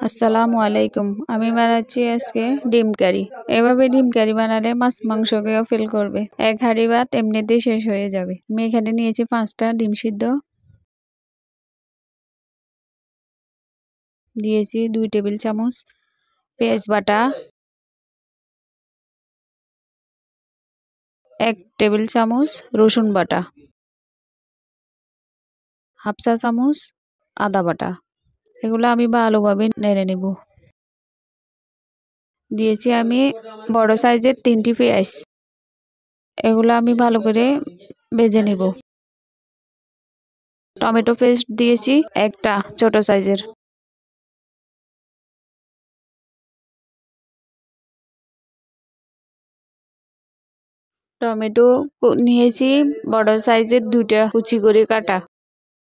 আসসালামু আলাইকুম। আমি বানাচ্ছি আজকে ডিম কারি। এভাবে ডিম কারি বানালে মাছ মাংসকেও ফিল করবে। এক হাঁড়ি ভাত এমনিতেই শেষ হয়ে যাবে। আমি এখানে নিয়েছি 5টা ডিম সিদ্ধ, দিয়েছি 2 টেবিল চামচ পেঁয়াজ বাটা, 1 টেবিল চামচ রসুন বাটা, হাফ চা চামচ আদা বাটা। এগুলো আমি ভালোভাবে নেড়ে নেব। দিয়েছি আমি বড় সাইজের 3টি পেঁয়াজ। এগুলো আমি ভালো করে ভেজে নেব। টমেটো পেস্ট দিয়েছি একটা ছোট সাইজের। টমেটো নিয়েছি বড় সাইজের 2টা কুচি করে কাটা।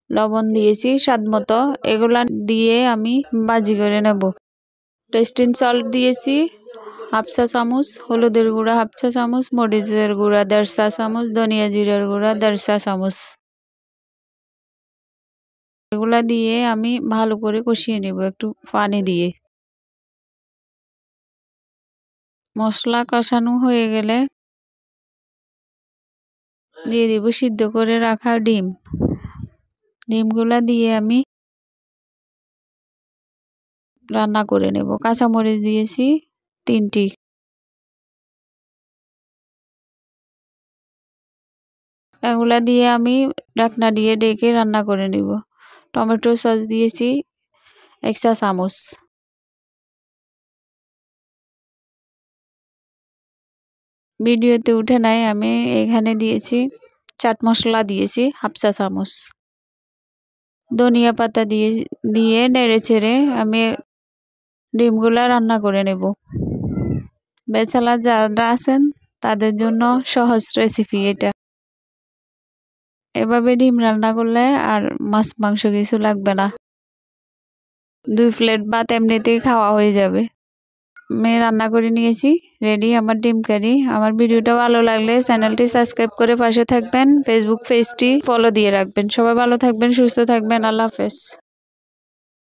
লবণ দিয়েছি স্বাদ মতো। এগুলা দিয়ে আমি ভাজি করে নেব। টেস্টিং সল্ট দিয়েছি হাফ চা চামচ, হলুদের গুঁড়া হাফ চা চামচ, মরিচের গুঁড়া 1.5 চা চামচ, ধনিয়া জিরার গুঁড়া 1.5 চা চামচ। এগুলা দিয়ে আমি ভালো করে কষিয়ে নেব একটু পানি দিয়ে। মশলা কষানো হয়ে গেলে দিয়ে দিব সিদ্ধ করে রাখা ডিম। ডিমগুলা দিয়ে আমি রান্না করে নেব। কাঁচামরিচ দিয়েছি 3টি। এগুলা দিয়ে আমি ঢাকনা দিয়ে ঢেকে রান্না করে নেব। টমেটো সস দিয়েছি 1 চা চামচ। ভিডিওতে উঠে নাই, আমি এখানে দিয়েছি চাট মশলা দিয়েছি হাফ চা চামচ। ধনিয়া পাতা দিয়ে নেড়ে চেড়ে আমি ডিমগুলা রান্না করে নেব। ব্যাচেলার যারা আছেন তাদের জন্য সহজ রেসিপি এটা। এভাবে ডিম রান্না করলে আর মাছ মাংস কিছু লাগবে না। 2 প্লেট ভাত এমনিতেই খাওয়া হয়ে যাবে। আমি রান্না করে নিয়েছি, রেডি আমার ডিম কারি। আমার ভিডিওটা ভালো লাগলে চ্যানেলটি সাবস্ক্রাইব করে পাশে থাকবেন। ফেসবুক পেজটি ফলো দিয়ে রাখবেন। সবাই ভালো থাকবেন, সুস্থ থাকবেন। আল্লাহ হাফেজ।